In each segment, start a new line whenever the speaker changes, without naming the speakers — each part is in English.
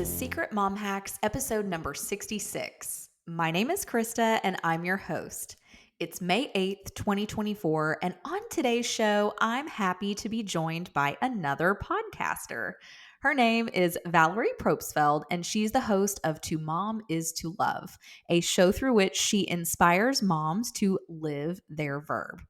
to Secret Mom Hacks, episode number 66. My name is Krista, and I'm your host. It's May 8th, 2024, and on today's show, I'm happy to be joined by another podcaster. Her name is Valerie Probstfeld, and she's the host of To Mom Is to Love, a show through which she inspires moms to live their verb.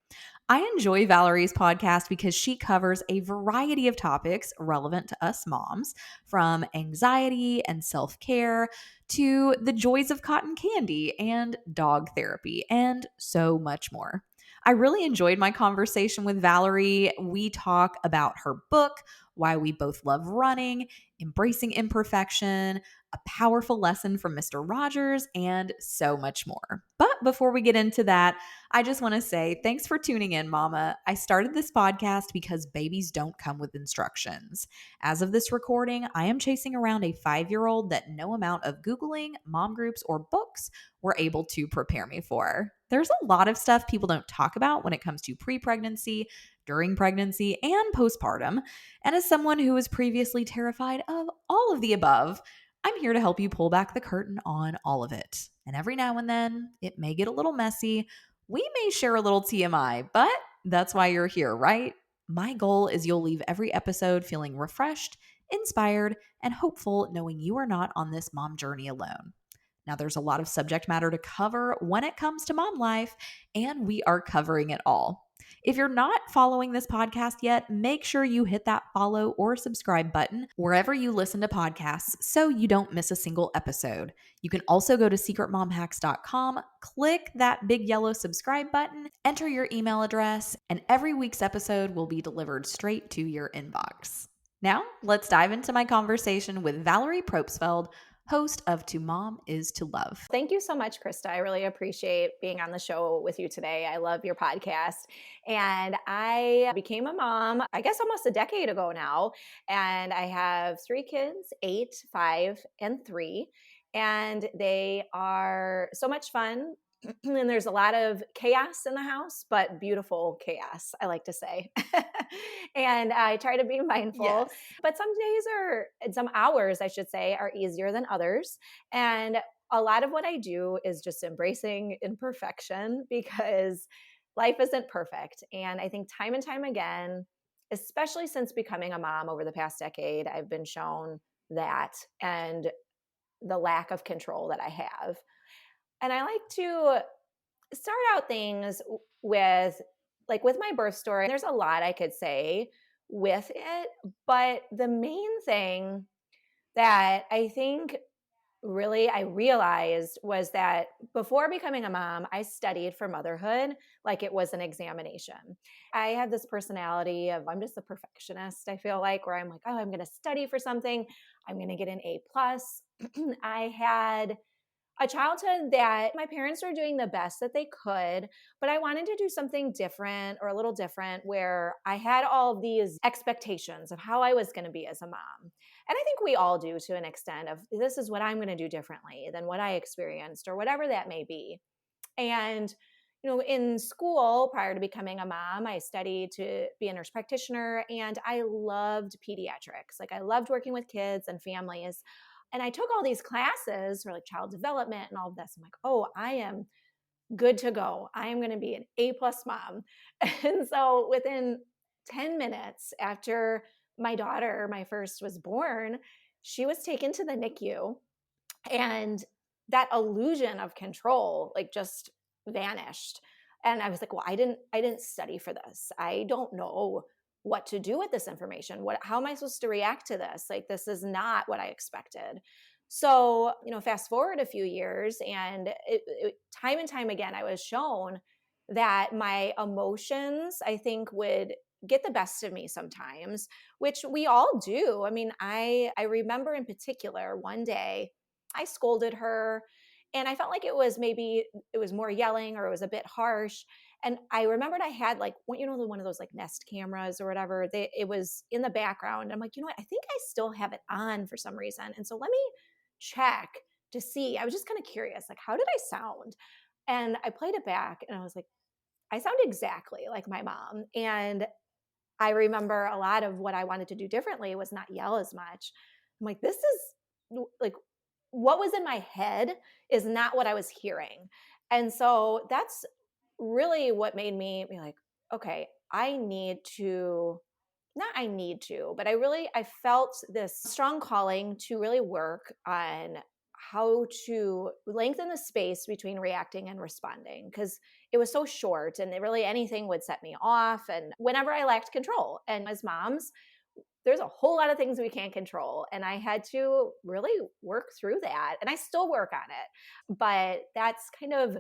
I enjoy Valerie's podcast because she covers a variety of topics relevant to us moms, from anxiety and self-care to the joys of cotton candy and dog therapy, and so much more. I really enjoyed my conversation with Valerie. We talk about her book, why we both love running, embracing imperfection, a powerful lesson from Mr. Rogers, and so much more. But before we get into that, I just want to say thanks for tuning in, Mama. I started this podcast because babies don't come with instructions. As of this recording, I am chasing around a 5-year-old that no amount of Googling, mom groups, or books were able to prepare me for. There's a lot of stuff people don't talk about when it comes to pre-pregnancy, during pregnancy, and postpartum. And as someone who was previously terrified of all of the above, I'm here to help you pull back the curtain on all of it. And every now and then, it may get a little messy. We may share a little TMI, but that's why you're here, right? My goal is you'll leave every episode feeling refreshed, inspired, and hopeful, knowing you are not on this mom journey alone. Now, there's a lot of subject matter to cover when it comes to mom life, and we are covering it all. If you're not following this podcast yet, make sure you hit that follow or subscribe button wherever you listen to podcasts so you don't miss a single episode. You can also go to secretmomhacks.com, click that big yellow subscribe button, enter your email address, and every week's episode will be delivered straight to your inbox. Now, let's dive into my conversation with Valerie Probstfeld, host of To Mom Is to Love.
Thank you so much, Krista. I really appreciate being on the show with you today. I love your podcast. And I became a mom, I guess almost a decade ago now. And I have 3 kids, 8, 5, and 3. And they are so much fun. And there's a lot of chaos in the house, but beautiful chaos, I like to say. And I try to be mindful,
Yes.
but some hours, I should say, are easier than others. And a lot of what I do is just embracing imperfection because life isn't perfect. And I think time and time again, especially since becoming a mom over the past decade, I've been shown that and the lack of control that I have. And I like to start out things with, like with my birth story. There's a lot I could say with it, but the main thing that I think really I realized was that before becoming a mom, I studied for motherhood like it was an examination. I have this personality of I'm just a perfectionist, I feel like, where I'm like, oh, I'm going to study for something. I'm going to get an A+. I had a childhood that my parents were doing the best that they could, but I wanted to do something different or a little different where I had all of these expectations of how I was going to be as a mom. And I think we all do to an extent of this is what I'm going to do differently than what I experienced or whatever that may be. And in school, prior to becoming a mom, I studied to be a nurse practitioner and I loved pediatrics. Like I loved working with kids and families. And I took all these classes for like child development and all of this. I'm like, oh, I am good to go. I am going to be an A+ mom. And so within 10 minutes after my daughter, my first, was born, she was taken to the NICU. And that illusion of control like just vanished. And I was like, well, I didn't study for this. I don't know what to do with this information. How am I supposed to react to this? Like, this is not what I expected. So, fast forward a few years and time and time again, I was shown that my emotions, I think, would get the best of me sometimes, which we all do. I mean, I remember in particular one day I scolded her and I felt like it was more yelling or it was a bit harsh. And I remembered I had like, one of those like Nest cameras or whatever. It was in the background. I'm like, you know what? I think I still have it on for some reason. And so let me check to see. I was just kind of curious, like, how did I sound? And I played it back and I was like, I sound exactly like my mom. And I remember a lot of what I wanted to do differently was not yell as much. I'm like, this is like what was in my head is not what I was hearing. And so that's really what made me be like, okay, I need to, not I need to, but I felt this strong calling to really work on how to lengthen the space between reacting and responding, because it was so short and really anything would set me off and whenever I lacked control. And as moms, there's a whole lot of things we can't control. And I had to really work through that. And I still work on it. But that's kind of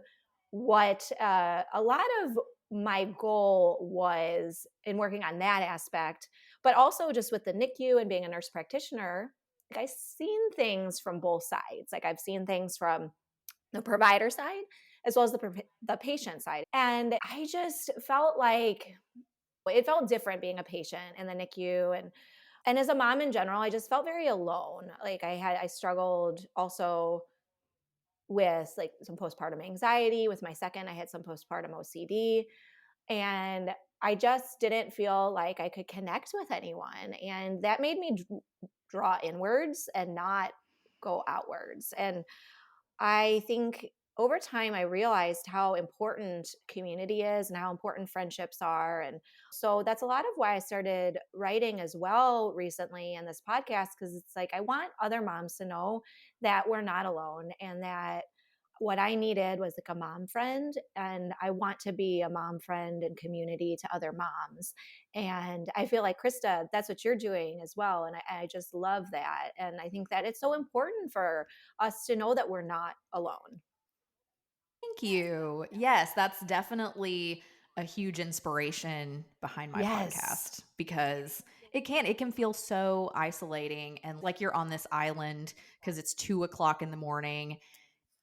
what a lot of my goal was in working on that aspect. But also just with the NICU and being a nurse practitioner, like I've seen things from both sides. Like I've seen things from the provider side as well as the patient side. And I just felt like it felt different being a patient in the NICU and as a mom in general, I just felt very alone. Like I struggled also with like some postpartum anxiety. With my second, I had some postpartum OCD. And I just didn't feel like I could connect with anyone. And that made me draw inwards and not go outwards. And I think over time, I realized how important community is and how important friendships are. And so that's a lot of why I started writing as well recently in this podcast, because it's like I want other moms to know that we're not alone and that what I needed was like a mom friend. And I want to be a mom friend and community to other moms. And I feel like, Krista, that's what you're doing as well. And I just love that. And I think that it's so important for us to know that we're not alone.
Thank you. Yes, that's definitely a huge inspiration behind my
Yes.
podcast because it can feel so isolating and like you're on this island because it's 2 o'clock in the morning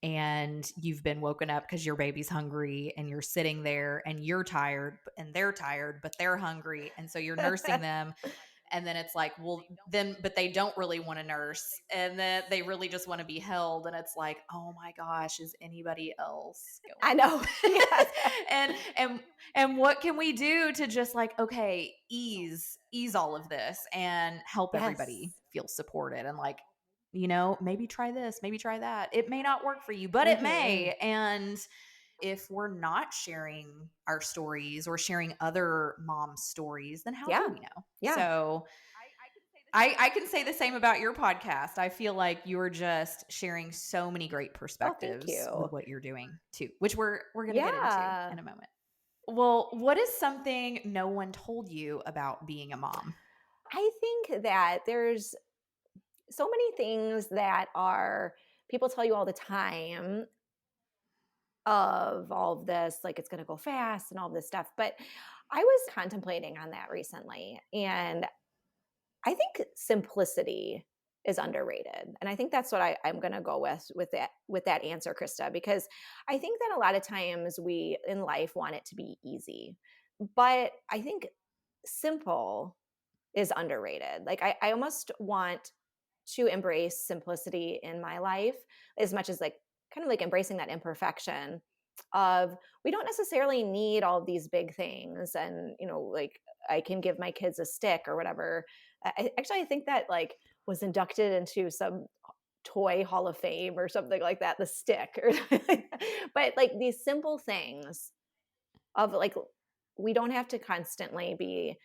and you've been woken up because your baby's hungry and you're sitting there and you're tired and they're tired, but they're hungry. And so you're nursing them. And then it's like, well, then, but they don't really want to nurse. And then they really just want to be held. And it's like, oh my gosh, is anybody else
I
going
know. Yes.
and and what can we do to just like, okay, ease all of this and help everybody
Yes.
feel supported and like, maybe try this, maybe try that. It may not work for you, but it
Hmm.
may. And if we're not sharing our stories or sharing other moms' stories, then how do
Yeah.
we know?
Yeah.
So I can say the same about your podcast. I feel like you're just sharing so many great
Oh, thank
perspectives with
you.
what you're doing too, which we're going to get into
Yeah.
in a moment. Well, what is something no one told you about being a mom?
I think that there's so many things that are people tell you all the time of all of this, like it's going to go fast and all this stuff. But I was contemplating on that recently. And I think simplicity is underrated. And I think that's what I'm going to go with that answer, Krista, because I think that a lot of times we in life want it to be easy. But I think simple is underrated. Like I almost want to embrace simplicity in my life as much as like kind of like embracing that imperfection of we don't necessarily need all of these big things and like I can give my kids a stick or whatever. I think that like was inducted into some toy hall of fame or something like that, the stick or but like these simple things of like we don't have to constantly be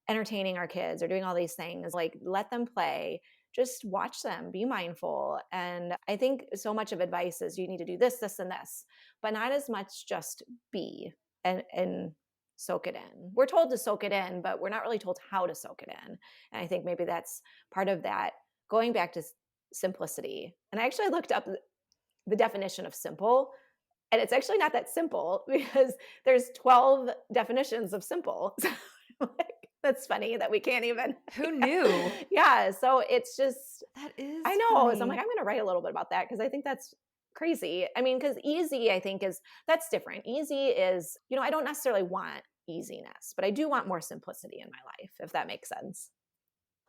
entertaining our kids or doing all these things. Like let them play, just watch them, be mindful. And I think so much of advice is you need to do this, this, and this, but not as much just be and soak it in. We're told to soak it in, but we're not really told how to soak it in. And I think maybe that's part of that, going back to simplicity. And I actually looked up the definition of simple, and it's actually not that simple because there's 12 definitions of simple. So like, that's funny that we can't even.
Who knew?
Yeah. So it's just,
That
I
is
know. So I'm like,
funny.
I'm going to write a little bit about that because I think that's crazy. I mean, because easy, I think that's different. Easy is, I don't necessarily want easiness, but I do want more simplicity in my life, if that makes sense.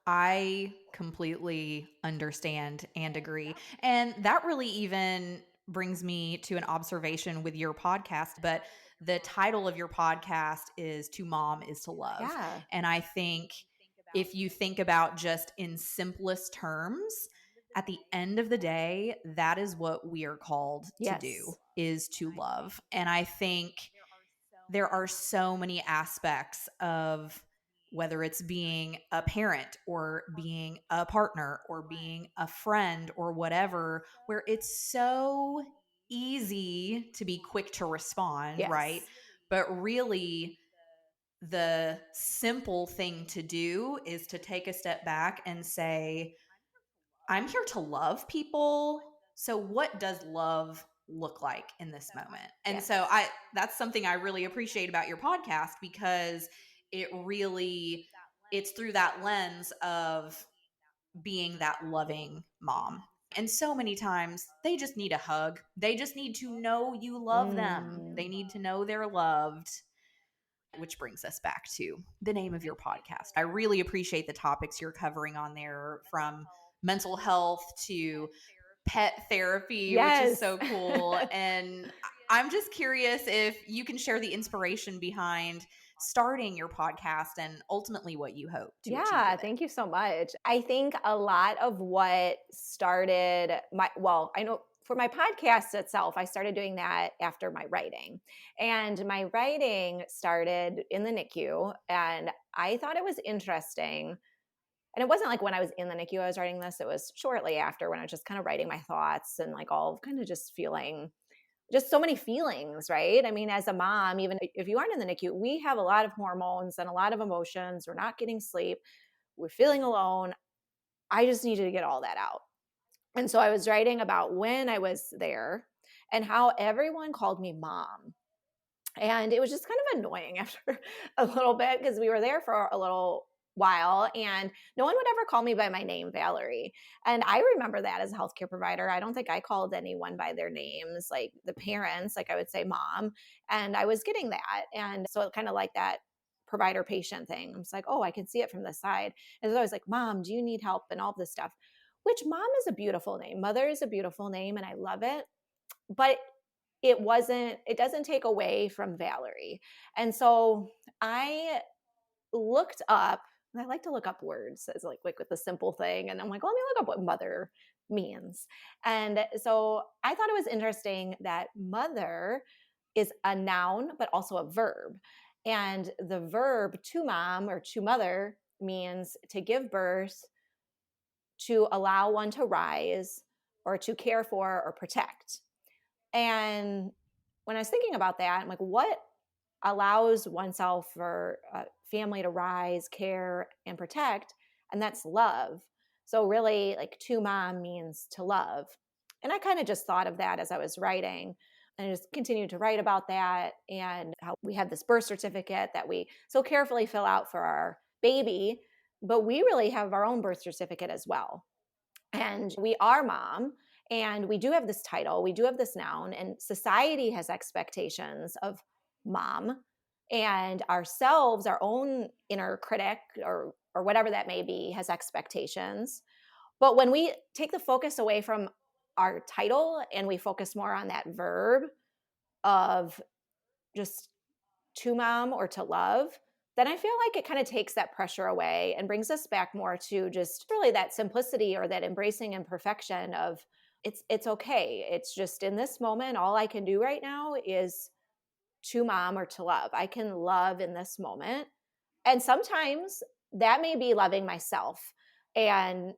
I completely understand and agree. And that really even brings me to an observation with your podcast. But the title of your podcast is To Mom is to Love.
Yeah.
And I think if you think about just in simplest terms, At the end of the day, that is what we are called to do,
Yes.
is to love. And I think there are so many aspects of whether it's being a parent or being a partner or being a friend or whatever, where it's so easy to be quick to respond, right?
Yes.
But really, the simple thing to do is to take a step back and say, I'm here to love people. So what does love look like in this moment? And so
Yes.
I that's something I really appreciate about your podcast, because it really it's through that lens of being that loving mom. And so many times they just need a hug. They just need to know you love them.
Mm.
They need to know they're loved, which brings us back to the name of your podcast. I really appreciate the topics you're covering on there, from mental health to pet therapy, which is
Yes.
so cool. And I'm just curious if you can share the inspiration behind starting your podcast and ultimately what you hope to achieve
Yeah,
with it.
thank you so much. I think a lot of what started I know for my podcast itself, I started doing that after my writing. And my writing started in the NICU, and I thought it was interesting. And it wasn't like when I was in the NICU I was writing this, it was shortly after, when I was just kind of writing my thoughts and like all kind of just feeling just so many feelings, right? I mean, as a mom, even if you aren't in the NICU, we have a lot of hormones and a lot of emotions. We're not getting sleep. We're feeling alone. I just needed to get all that out. And so I was writing about when I was there and how everyone called me mom. And it was just kind of annoying after a little bit, because we were there for a little while and no one would ever call me by my name, Valerie. And I remember that as a healthcare provider. I don't think I called anyone by their names, like the parents, like I would say mom. And I was getting that. And so it kind of like that provider patient thing. I'm just like, oh, I can see it from the side. And so I was like, Mom, do you need help? And all this stuff, which mom is a beautiful name. Mother is a beautiful name and I love it. But it doesn't take away from Valerie. And so I looked up, and I like to look up words as like with the simple thing. And I'm like, well, let me look up what mother means. And so I thought it was interesting that mother is a noun, but also a verb. And the verb to mom or to mother means to give birth, to allow one to rise, or to care for or protect. And when I was thinking about that, I'm like, what allows oneself or a family to rise, care, and protect? And that's love. So, really, like to mom means to love. And I kind of just thought of that as I was writing. And I just continued to write about that, and how we had this birth certificate that we so carefully fill out for our baby, but we really have our own birth certificate as well. And we are mom, and we do have this title, we do have this noun, and society has expectations of mom, and ourselves, our own inner critic or whatever that may be, has expectations. But when we take the focus away from our title and we focus more on that verb of just to mom or to love, then I feel like it kind of takes that pressure away and brings us back more to just really that simplicity or that embracing imperfection of it's okay. It's just in this moment, all I can do right now is to mom or to love. I can love in this moment. And sometimes that may be loving myself. And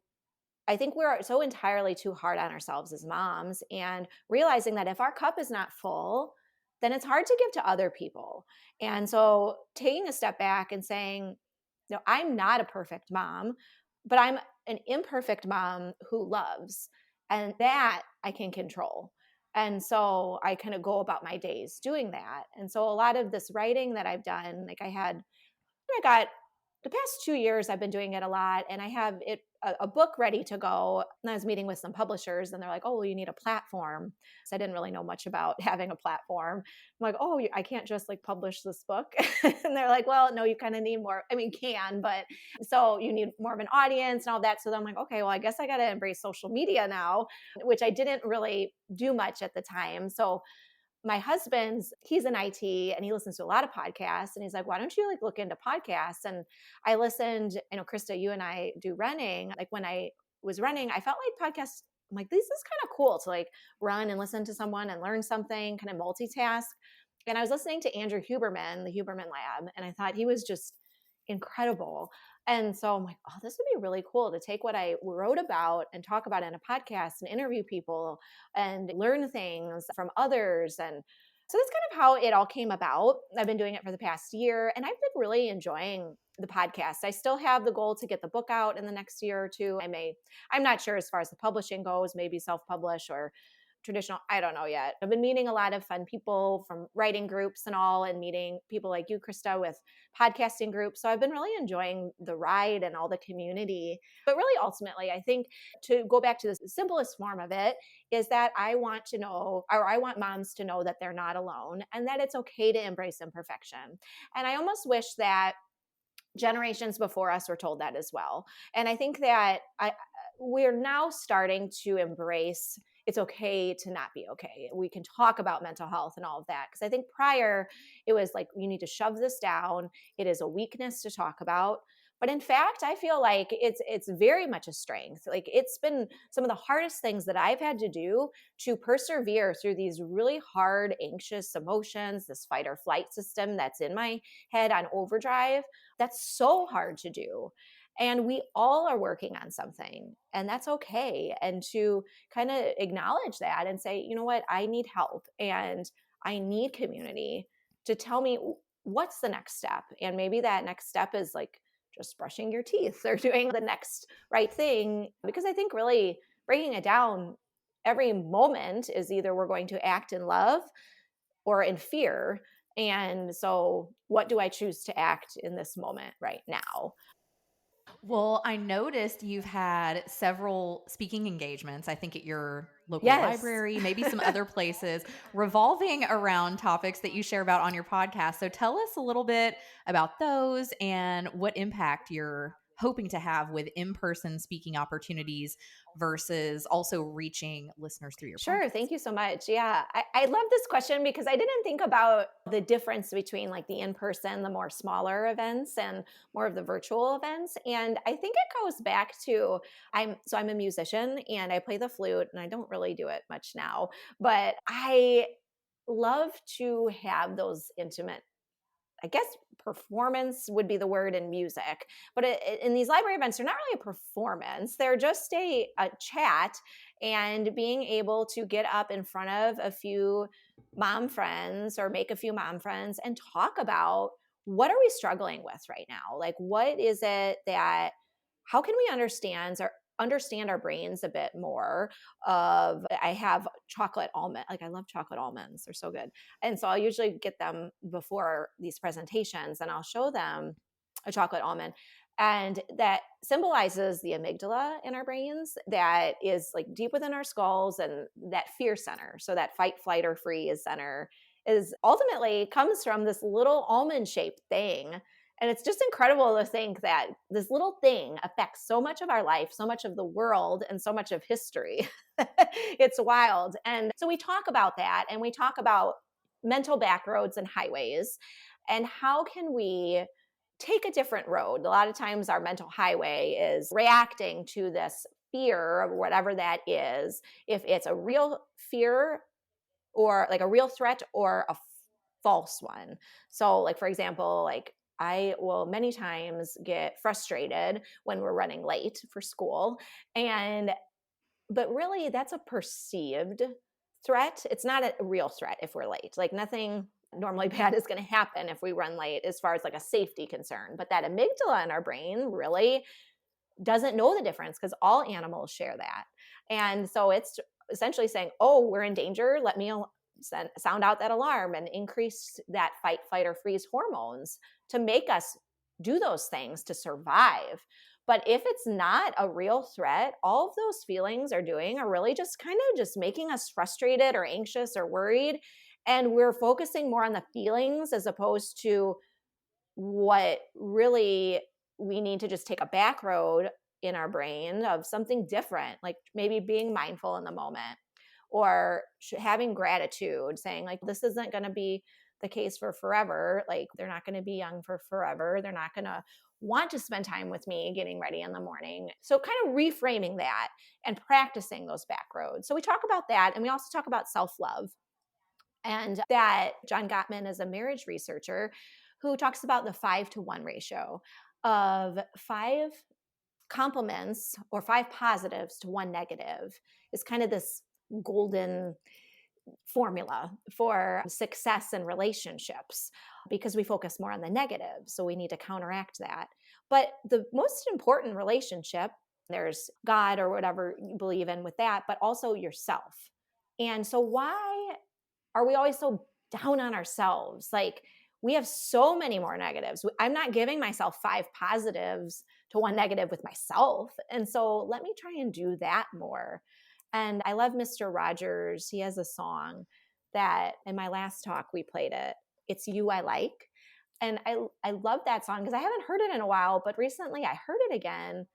I think we're so entirely too hard on ourselves as moms, and realizing that if our cup is not full, then it's hard to give to other people. And so taking a step back and saying, I'm not a perfect mom, but I'm an imperfect mom who loves, and that I can control. And so I kind of go about my days doing that. And so a lot of this writing that I've done, like I got the past 2 years, I've been doing it a lot, and I have a book ready to go. And I was meeting with some publishers, and they're like, "Oh, well, you need a platform." So I didn't really know much about having a platform. I'm like, "Oh, I can't just like publish this book," and they're like, "Well, no, you kind of need more. I mean, you can, but so you need more of an audience and all that." So then I'm like, "Okay, well, I guess I got to embrace social media now," which I didn't really do much at the time. So my husband's he's in IT and he listens to a lot of podcasts, and he's like, why don't you like look into podcasts? And I listened, Krista, you and I do running. Like when I was running, I felt like podcasts, I'm like, this is kind of cool to like run and listen to someone and learn something, kind of multitask. And I was listening to Andrew Huberman, the Huberman Lab, and I thought he was just incredible. And so I'm like, oh, this would be really cool to take what I wrote about and talk about in a podcast and interview people and learn things from others. And so that's kind of how it all came about. I've been doing it for the past year and I've been really enjoying the podcast. I still have the goal to get the book out in the next year or two. I'm not sure as far as the publishing goes, maybe self-publish or traditional. I don't know yet. I've been meeting a lot of fun people from writing groups and all, and meeting people like you, Krista, with podcasting groups. So I've been really enjoying the ride and all the community. But really, ultimately, I think to go back to the simplest form of it is that I want to know, or I want moms to know that they're not alone and that it's okay to embrace imperfection. And I almost wish that generations before us were told that as well. And I think that we're now starting to embrace it's okay to not be okay. We can talk about mental health and all of that. Because I think prior it was like, you need to shove this down. It is a weakness to talk about. But in fact, I feel like it's very much a strength. Like it's been some of the hardest things that I've had to do to persevere through these really hard, anxious emotions, this fight or flight system that's in my head on overdrive. That's so hard to do. And we all are working on something, and that's okay. And to kind of acknowledge that and say, you know what, I need help and I need community to tell me what's the next step. And maybe that next step is like just brushing your teeth or doing the next right thing. Because I think really breaking it down, every moment is either we're going to act in love or in fear. And so, what do I choose to act in this moment right now?
Well, I noticed you've had several speaking engagements, I think at your local
Yes.
library, maybe some other places, revolving around topics that you share about on your podcast. So tell us a little bit about those and what impact you're hoping to have with in-person speaking opportunities versus also reaching listeners through your
Sure.
podcast.
Thank you so much. Yeah. I love this question because I didn't think about the difference between like the in person, the more smaller events, and more of the virtual events. And I think it goes back to I'm a musician and I play the flute, and I don't really do it much now, but I love to have those intimate, I guess performance would be the word in music, but in these library events, they're not really a performance. They're just a chat and being able to get up in front of a few mom friends or make a few mom friends and talk about what are we struggling with right now? Like, what is it that, how can we understand our brains a bit more of, I have chocolate almond, like I love chocolate almonds. They're so good. And so I'll usually get them before these presentations and I'll show them a chocolate almond. And that symbolizes the amygdala in our brains that is like deep within our skulls, and that fear center. So that fight, flight, or freeze center is ultimately comes from this little almond shaped thing. And it's just incredible to think that this little thing affects so much of our life, so much of the world, and so much of history. It's wild. And so we talk about that, and we talk about mental back roads and highways, and how can we take a different road. A lot of times our mental highway is reacting to this fear of whatever that is, if it's a real fear or like a real threat or a false one. So like, for example, like I will many times get frustrated when we're running late for school, and but really that's a perceived threat. It's not a real threat if we're late. Like nothing normally bad is going to happen if we run late as far as like a safety concern. But that amygdala in our brain really doesn't know the difference because all animals share that. And so it's essentially saying, oh, we're in danger. Let me sound out that alarm and increase that fight, flight, or freeze hormones to make us do those things to survive. But if it's not a real threat, all of those feelings are doing are really just kind of just making us frustrated or anxious or worried. And we're focusing more on the feelings as opposed to what really we need to just take a back road in our brain of something different, like maybe being mindful in the moment or having gratitude, saying like, this isn't going to be the case for forever. Like they're not going to be young for forever. They're not going to want to spend time with me getting ready in the morning. So kind of reframing that and practicing those back roads. So we talk about that, and we also talk about self-love. And that John Gottman is a marriage researcher who talks about the 5-to-1 ratio of 5 compliments or 5 positives to 1 negative is kind of this golden formula for success in relationships, because we focus more on the negative. So we need to counteract that. But the most important relationship, there's God or whatever you believe in with that, but also yourself. And so why are we always so down on ourselves? Like, we have so many more negatives. I'm not giving myself 5 positives to 1 negative with myself. And so let me try and do that more. And I love Mr. Rogers. He has a song that in my last talk we played it. It's You I Like. And I love that song because I haven't heard it in a while, but recently I heard it again.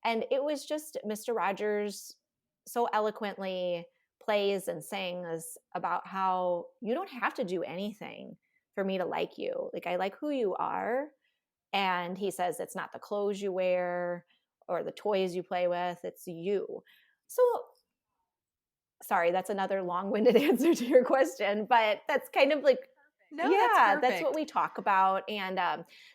And it was just Mr. Rogers so eloquently plays and sings about how you don't have to do anything for me to like you. Like, I like who you are. And he says it's not the clothes you wear or the toys you play with, it's you. So, sorry, that's another long-winded answer to your question, but that's kind of like,
No, that's
yeah, that's what
perfect.
we talk about. And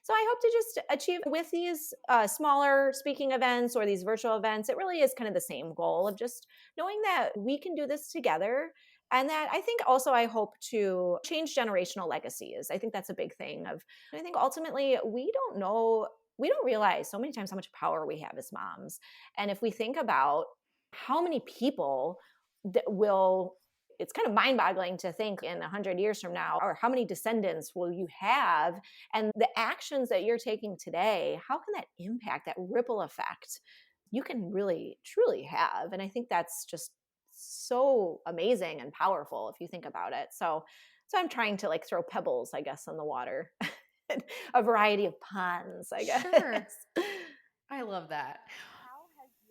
so I hope to just achieve with these smaller speaking events or these virtual events. It really is kind of the same goal of just knowing that we can do this together. And that I think also I hope to change generational legacies. I think that's a big thing of, I think ultimately we don't realize so many times how much power we have as moms. And if we think about how many people that will, it's kind of mind-boggling to think in 100 years from now, or how many descendants will you have, and the actions that you're taking today, how can that impact, that ripple effect you can really truly have. And I think that's just so amazing and powerful if you think about it. So I'm trying to like throw pebbles, I guess, in the water. A variety of ponds, I guess.
Sure. I love that.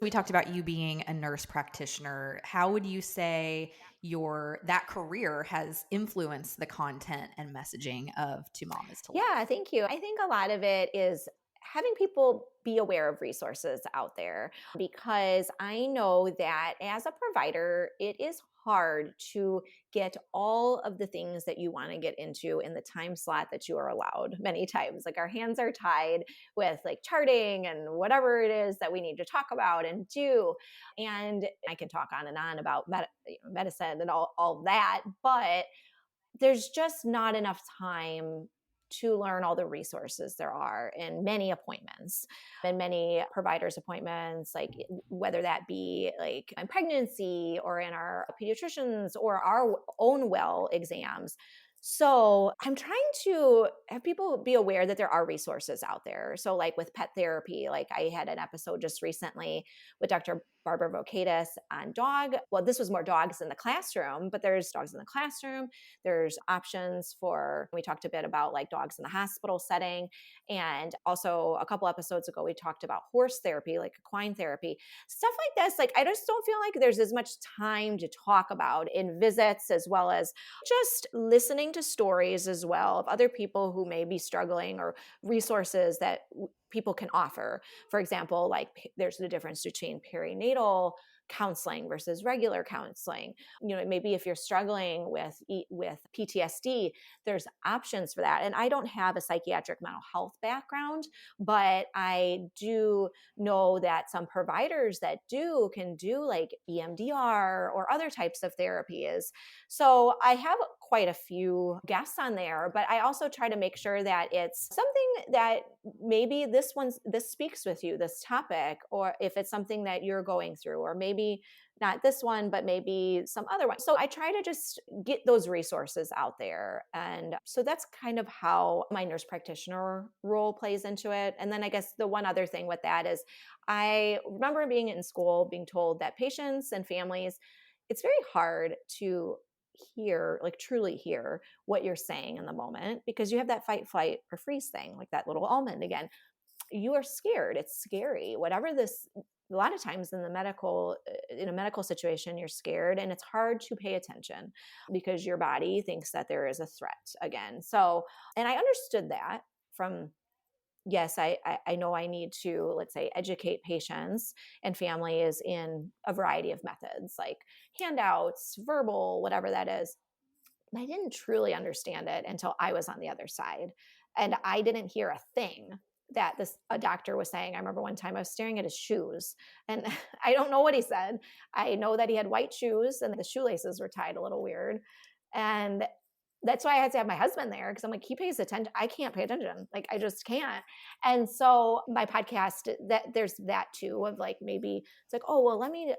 We talked about you being a nurse practitioner. How would you say your that career has influenced the content and messaging of To Mom is to Love?
Yeah, thank you. I think a lot of it is having people be aware of resources out there, because I know that as a provider, it is hard to get all of the things that you want to get into in the time slot that you are allowed many times. Like, our hands are tied with like charting and whatever it is that we need to talk about and do. And I can talk on and on about medicine and all that, but there's just not enough time to learn all the resources there are in many appointments and many providers appointments, like whether that be like in pregnancy or in our pediatricians or our own well exams. So I'm trying to have people be aware that there are resources out there. So like with pet therapy, like I had an episode just recently with Dr. Barbara Vokatis on dog. Well, this was more dogs in the classroom, but there's dogs in the classroom. There's options for, we talked a bit about like dogs in the hospital setting. And also a couple episodes ago, we talked about horse therapy, like equine therapy, stuff like this. Like, I just don't feel like there's as much time to talk about in visits, as well as just listening to stories as well of other people who may be struggling, or resources that people can offer. For example, like there's the difference between perinatal counseling versus regular counseling. You know, maybe if you're struggling with PTSD, there's options for that. And I don't have a psychiatric mental health background, but I do know that some providers that can do like EMDR or other types of therapies. So I have quite a few guests on there, but I also try to make sure that it's something that maybe this speaks with you, this topic, or if it's something that you're going through, or maybe not this one, but maybe some other one. So I try to just get those resources out there. And so that's kind of how my nurse practitioner role plays into it. And then I guess the one other thing with that is, I remember being in school, being told that patients and families, it's very hard to hear, like truly hear what you're saying in the moment, because you have that fight, flight, or freeze thing, like that little almond again. You are scared. It's scary. Whatever this, a lot of times in a medical situation, you're scared, and it's hard to pay attention because your body thinks that there is a threat again. So, and I understood that from yes, I know I need to, let's say, educate patients and families in a variety of methods like handouts, verbal, whatever that is. And I didn't truly understand it until I was on the other side. And I didn't hear a thing that this a doctor was saying. I remember one time I was staring at his shoes and I don't know what he said. I know that he had white shoes and the shoelaces were tied a little weird. And that's why I had to have my husband there because I'm like, he pays attention. I can't pay attention. Like I just can't. And so my podcast, that there's that too of like maybe it's like, oh well, let me,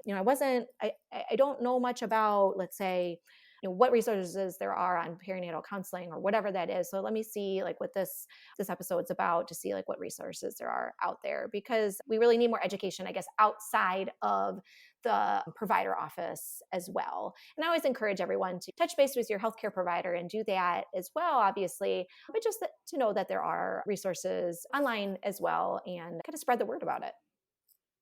I don't know much about, let's say, what resources there are on perinatal counseling or whatever that is. So let me see like what this episode's about to see like what resources there are out there because we really need more education, I guess, outside of the provider office as well. And I always encourage everyone to touch base with your healthcare provider and do that as well, obviously, but just to know that there are resources online as well and kind of spread the word about it.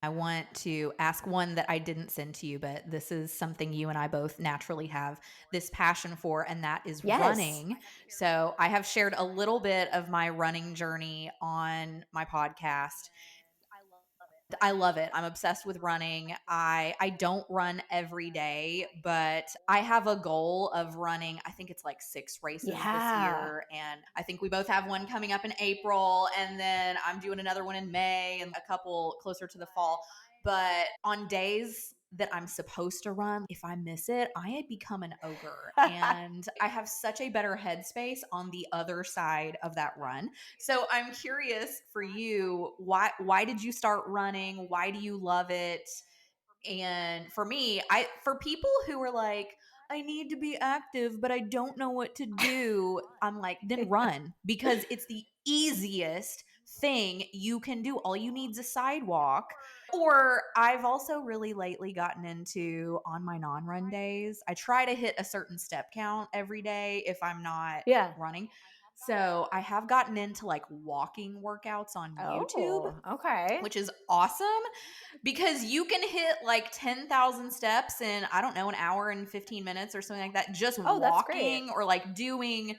I want to ask one that I didn't send to you, but this is something you and I both naturally have this passion for, and that is
Yes.
running. So I have shared a little bit of my running journey on my podcast. I love it. I'm obsessed with running. I don't run every day, but I have a goal of running. I think it's like 6 races this
Yeah.
year, and I think we both have one coming up in April, and then I'm doing another one in May and a couple closer to the fall. But on days that I'm supposed to run, if I miss it, I had become an ogre, and I have such a better headspace on the other side of that run. So I'm curious for you, why did you start running? Why do you love it? And for me, I for people who are like, I need to be active, but I don't know what to do, I'm like, then run because it's the easiest thing you can do. All you need is a sidewalk. Or I've also really lately gotten into on my non-run days. I try to hit a certain step count every day if I'm not
Yeah.
running. So I have gotten into like walking workouts on YouTube,
Oh, okay.
which is awesome because you can hit like 10,000 steps in, I don't know, an hour and 15 minutes or something like that, just
Oh, that's great.
walking or like doing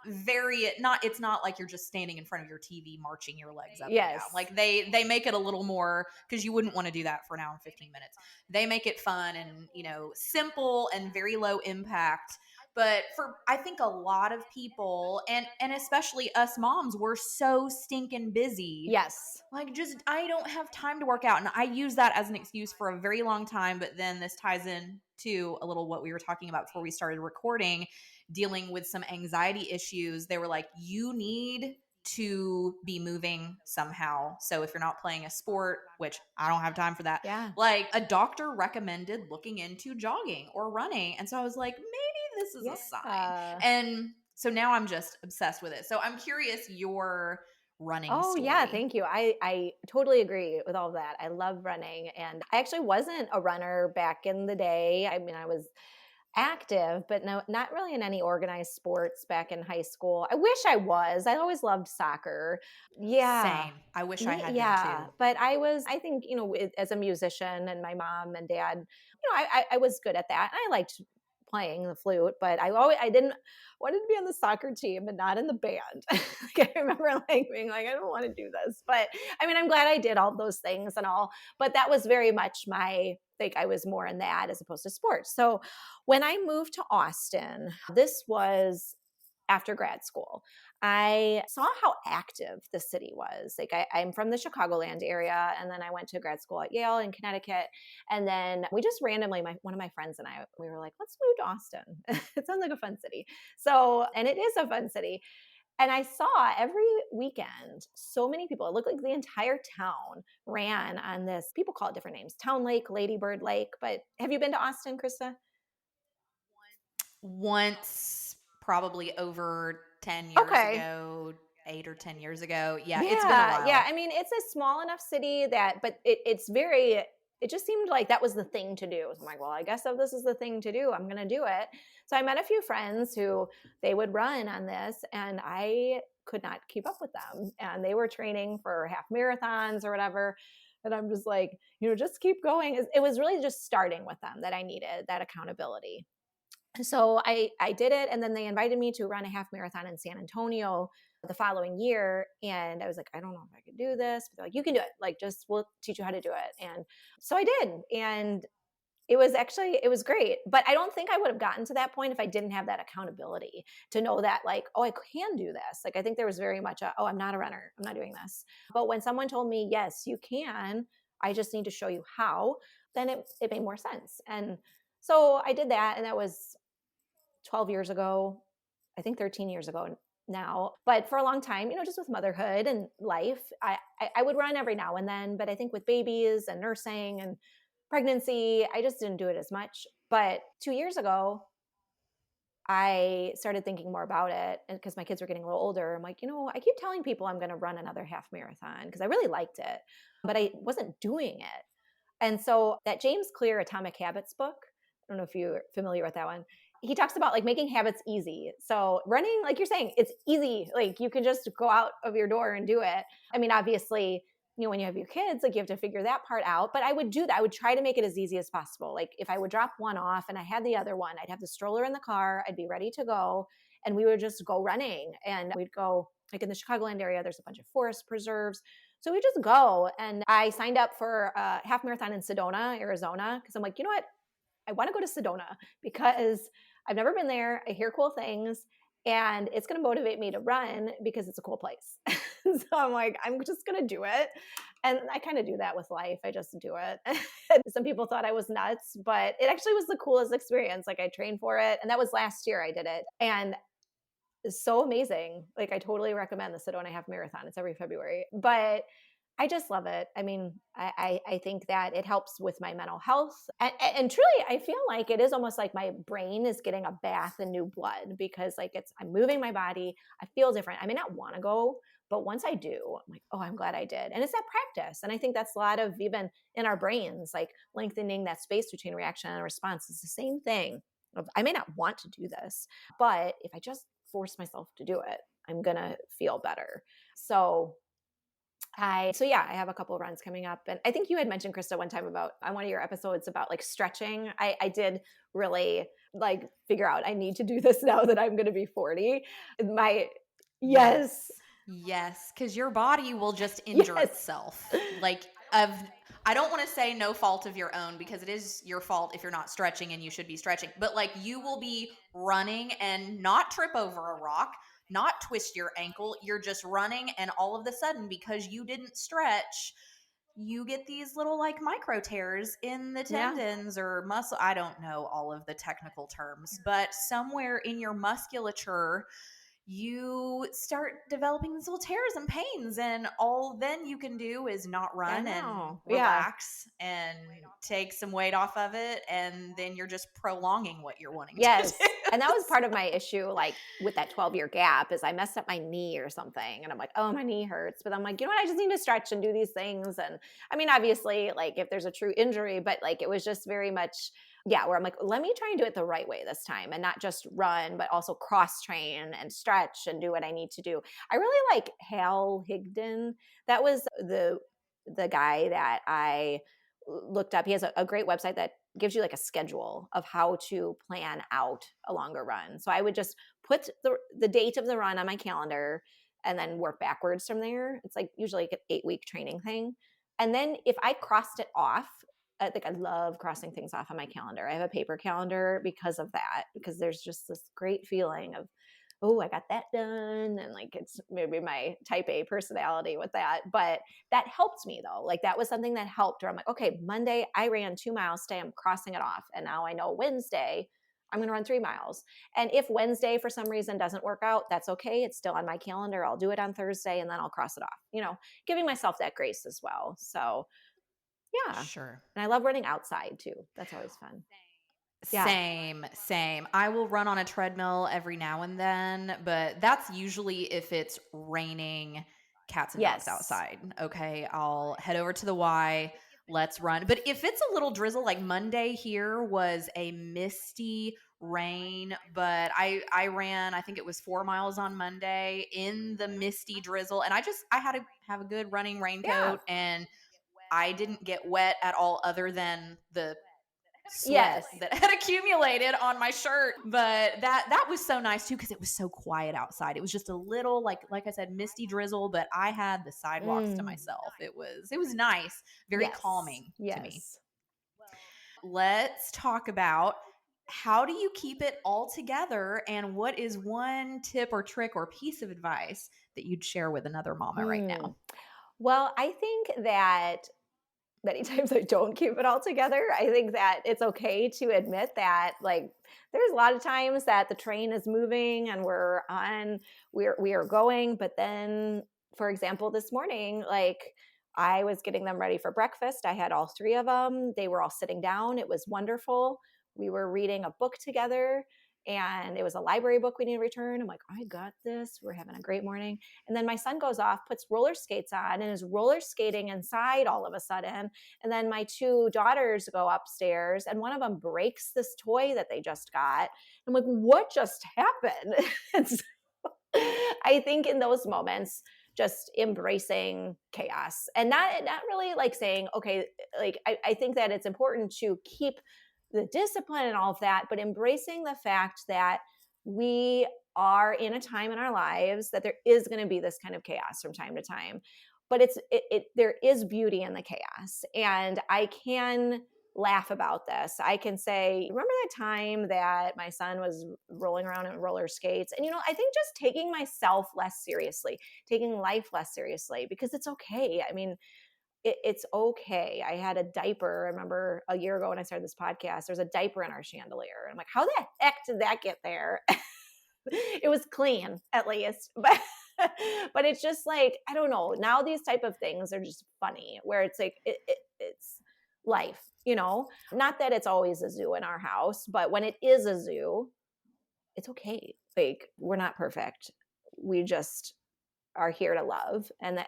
very not it's not like you're just standing in front of your TV marching your legs up and down.
Yes.
Like they make it a little more because you wouldn't want to do that for an hour and 15 minutes. They make it fun and, simple and very low impact. But for I think a lot of people and especially us moms, we're so stinking busy,
Yes.
like, just I don't have time to work out, and I use that as an excuse for a very long time, but then this ties in to a little what we were talking about before we started recording, dealing with some anxiety issues. They were like, "You need to be moving somehow." So if you're not playing a sport, which I don't have time for that,
Yeah.
like a doctor recommended looking into jogging or running. And so I was like, maybe this is a sign.
Yeah.
And so now I'm just obsessed with it. So I'm curious your running
Oh, yeah,
story.
thank you. I totally agree with all of that. I love running, and I actually wasn't a runner back in the day. I mean, I was active, but no, not really in any organized sports back in high school. I wish I was. I always loved soccer. Yeah.
Same. I wish I had been
Yeah,
too.
but I think, as a musician and my mom and dad, I was good at that. I liked playing the flute, but I didn't wanted to be on the soccer team and not in the band. Like, I remember like being like, I don't want to do this, but I mean, I'm glad I did all those things and all, but that was very much like I was more in that as opposed to sports. So when I moved to Austin, this was after grad school, I saw how active the city was. Like I'm from the Chicagoland area, and then I went to grad school at Yale in Connecticut, and then we just randomly, one of my friends and I, we were like, let's move to Austin. It sounds like a fun city. So, and it is a fun city. And I saw every weekend so many people. It looked like the entire town ran on this. People call it different names: Town Lake, Ladybird Lake. But have you been to Austin, Krista?
Once, probably over 10 years
Okay.
ago, 8 or 10 years ago. Yeah, it's been a
Yeah, yeah.
while.
I mean, it's a small enough city that, but it just seemed like that was the thing to do. So I'm like, well, I guess if this is the thing to do, I'm going to do it. So I met a few friends who they would run on this, and I could not keep up with them. And they were training for half marathons or whatever. And I'm just like, just keep going. It was really just starting with them that I needed that accountability. So I did it, and then they invited me to run a half marathon in San Antonio the following year. And I was like, I don't know if I could do this. But they're like, you can do it. Like, just we'll teach you how to do it. And so I did. And it was great. But I don't think I would have gotten to that point if I didn't have that accountability to know that, like, oh, I can do this. Like, I think there was very much oh, I'm not a runner. I'm not doing this. But when someone told me, yes, you can, I just need to show you how, then it made more sense. And so I did that. And that was 12 years ago, I think 13 years ago now. But for a long time, just with motherhood and life, I would run every now and then. But I think with babies and nursing and pregnancy, I just didn't do it as much. But 2 years ago, I started thinking more about it because my kids were getting a little older. I'm like, I keep telling people I'm going to run another half marathon because I really liked it, but I wasn't doing it. And so that James Clear Atomic Habits book, I don't know if you're familiar with that one. He talks about like making habits easy. So running, like you're saying, it's easy. Like you can just go out of your door and do it. I mean, obviously, when you have your kids, like you have to figure that part out. But I would do that. I would try to make it as easy as possible. Like if I would drop one off and I had the other one, I'd have the stroller in the car. I'd be ready to go. And we would just go running. And we'd go like in the Chicagoland area, there's a bunch of forest preserves. So we just go. And I signed up for a half marathon in Sedona, Arizona, because I'm like, you know what? I want to go to Sedona because I've never been there. I hear cool things and it's going to motivate me to run because it's a cool place. So I'm like, I'm just going to do it. And I kind of do that with life. I just do it. Some people thought I was nuts, but it actually was the coolest experience. Like I trained for it. And that was last year I did it. And it's so amazing. Like I totally recommend the Sedona Half Marathon. It's every February. But I just love it. I mean, I think that it helps with my mental health. And truly, I feel like it is almost like my brain is getting a bath in new blood because like I'm moving my body. I feel different. I may not want to go, but once I do, I'm like, oh, I'm glad I did. And it's that practice. And I think that's a lot of even in our brains, like lengthening that space between reaction and response. It's the same thing. I may not want to do this, but if I just force myself to do it, I'm going to feel better. So I have a couple of runs coming up. And I think you had mentioned, Krista, one time about on one of your episodes about like stretching. I did really like figure out I need to do this now that I'm going to be 40. My yes.
Yes, because your body will just injure
Yes.
itself. Like I don't want to say no fault of your own because it is your fault if you're not stretching and you should be stretching. But like you will be running and not trip over a rock, not twist your ankle. You're just running and all of a sudden because you didn't stretch, you get these little like micro tears in the
Yeah.
tendons or muscle. I don't know all of the technical terms, but somewhere in your musculature you start developing these little tears and pains, and all then you can do is not
I
run and
know. Yeah.
relax and take some weight off of it, and then you're just prolonging what you're wanting to
Yes.
do.
And that was part of my issue, like with that 12-year gap, is I messed up my knee or something. And I'm like, oh, my knee hurts. But I'm like, you know what? I just need to stretch and do these things. And I mean, obviously, like if there's a true injury, but like it was just very much, yeah, where I'm like, let me try and do it the right way this time and not just run, but also cross train and stretch and do what I need to do. I really like Hal Higdon. That was the guy that I looked up. He has a great website that gives you like a schedule of how to plan out a longer run. So I would just put the date of the run on my calendar and then work backwards from there. It's like usually like an 8-week training thing. And then if I crossed it off, I think I love crossing things off on my calendar. I have a paper calendar because of that, because there's just this great feeling of, oh, I got that done. And like, it's maybe my type A personality with that. But that helped me though. Like that was something that helped where I'm like, okay, Monday I ran 2 miles today. I'm crossing it off. And now I know Wednesday I'm going to run 3 miles. And if Wednesday for some reason doesn't work out, that's okay. It's still on my calendar. I'll do it on Thursday and then I'll cross it off, giving myself that grace as well. So yeah.
Sure.
And I love running outside too. That's always fun. Yeah.
Same. I will run on a treadmill every now and then, but that's usually if it's raining cats and dogs
Yes.
outside. Okay, I'll head over to the Y. Let's run. But if it's a little drizzle, like Monday here was a misty rain, but I ran, I think it was 4 miles on Monday in the misty drizzle, and I had to have a good running
Yeah.
raincoat, and I didn't get wet at all other than the sweat
Yes.
that had accumulated on my shirt. But that was so nice too, because it was so quiet outside. It was just a little, like I said, misty drizzle, but I had the sidewalks to
Mm,
myself. It was nice, very
yes.
calming to me.
Yes.
Let's talk about, how do you keep it all together, and what is one tip or trick or piece of advice that you'd share with another mama right
Mm.
now?
Well, I think that many times I don't keep it all together. I think that it's okay to admit that, like, there's a lot of times that the train is moving and we are going, but then, for example, this morning, like, I was getting them ready for breakfast. I had all three of them. They were all sitting down. It was wonderful. We were reading a book together, and it was a library book we need to return. I'm like, I got this. We're having a great morning. And then my son goes off, puts roller skates on, and is roller skating inside all of a sudden. And then my two daughters go upstairs, and one of them breaks this toy that they just got. I'm like, what just happened? And so I think in those moments, just embracing chaos and not really like saying, okay, like I think that it's important to keep the discipline and all of that, but embracing the fact that we are in a time in our lives that there is going to be this kind of chaos from time to time. But there is beauty in the chaos. And I can laugh about this. I can say, remember that time that my son was rolling around in roller skates? And, I think just taking myself less seriously, taking life less seriously, because it's okay. I mean, it's okay. I had a diaper. I remember a year ago when I started this podcast, there's a diaper in our chandelier. And I'm like, how the heck did that get there? It was clean, at least. But it's just like, I don't know. Now these type of things are just funny, where it's like it's life. Not that it's always a zoo in our house, but when it is a zoo, it's okay. Like, we're not perfect. We just are here to love, and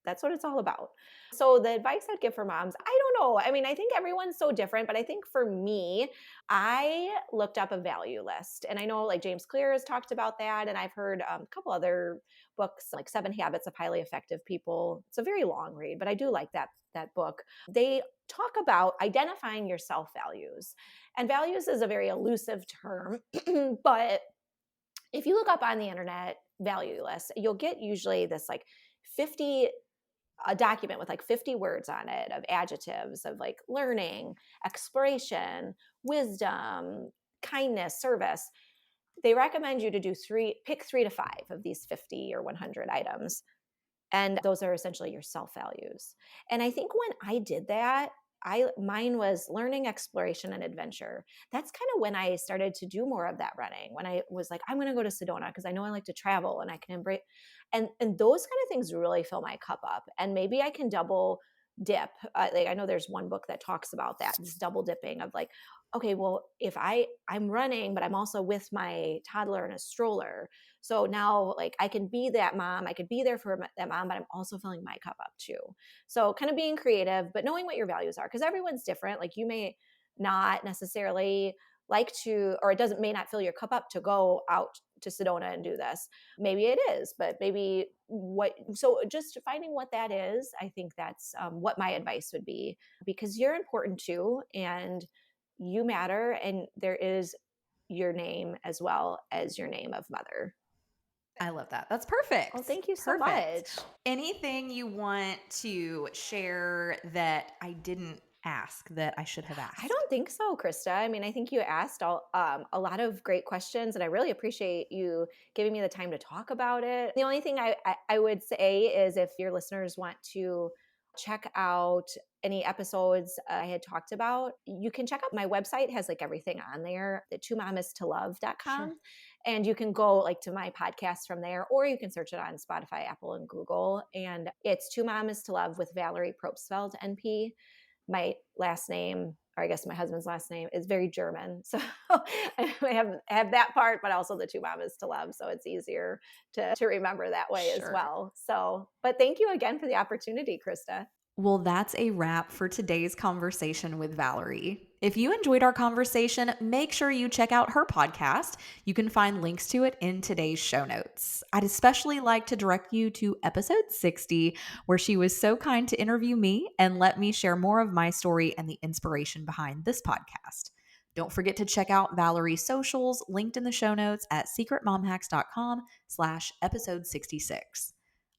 that's what it's all about. So the advice I'd give for moms, I don't know. I mean, I think everyone's so different, but I think for me, I looked up a value list, and I know like James Clear has talked about that, and I've heard a couple other books like 7 Habits of Highly Effective People. It's a very long read, but I do like that book. They talk about identifying your self values, and values is a very elusive term, but if you look up on the internet value list, you'll get usually this like 50 a document with like 50 words on it of adjectives of like learning, exploration, wisdom, kindness, service. They recommend you to pick 3 to 5 of these 50 or 100 items. And those are essentially your self values. And I think when I did that, mine was learning, exploration, and adventure. That's kind of when I started to do more of that running. When I was like, I'm going to go to Sedona because I know I like to travel and I can embrace, and those kind of things really fill my cup up. And maybe I can double dip. Like, I know there's one book that talks about that, this double dipping of like, okay, well, if I'm running, but I'm also with my toddler in a stroller, so now, like, I can be that mom, I could be there for that mom, but I'm also filling my cup up too. So kind of being creative, but knowing what your values are, because everyone's different. Like, you may not necessarily like to, or it may not fill your cup up to go out to Sedona and do this. Maybe it is, but maybe so just finding what that is, I think that's what my advice would be, because you're important too, and you matter, and there is your name as well as your name of mother.
I love that. That's
Oh,
perfect.
thank you so
Perfect.
much.
Anything you want to share that I didn't ask that I should have
I
asked?
don't think so, Krista. I mean, I think you asked a lot of great questions, and I really appreciate you giving me the time to talk about it. The only thing I would say is, if your listeners want to check out any episodes I had talked about, you can check out my website. It has like everything on there, the
Sure.
twomamistolove.com. And you can go like to my podcast from there, or you can search it on Spotify, Apple, and Google. And it's Two Mamas to Love with Valerie Probstfeld, NP. My last name, or I guess my husband's last name, is very German. So I have that part, but also the Two Mamas to Love. So it's easier to remember that way as
Sure.
well. So, but thank you again for the opportunity, Krista.
Well, that's a wrap for today's conversation with Valerie. If you enjoyed our conversation, make sure you check out her podcast. You can find links to it in today's show notes. I'd especially like to direct you to episode 60, where she was so kind to interview me and let me share more of my story and the inspiration behind this podcast. Don't forget to check out Valerie's socials linked in the show notes at secretmomhacks.com/episode 66.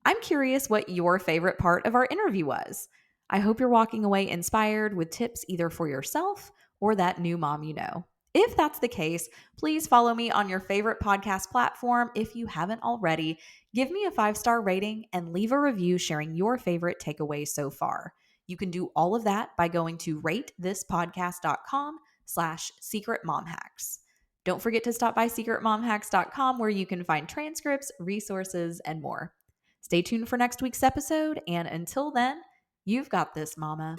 I'm curious what your favorite part of our interview was. I hope you're walking away inspired with tips either for yourself or that new mom you know. If that's the case, please follow me on your favorite podcast platform if you haven't already. Give me a 5-star rating and leave a review sharing your favorite takeaways so far. You can do all of that by going to ratethispodcast.com/secretmomhacks. Don't forget to stop by secretmomhacks.com where you can find transcripts, resources, and more. Stay tuned for next week's episode, and until then, you've got this, mama.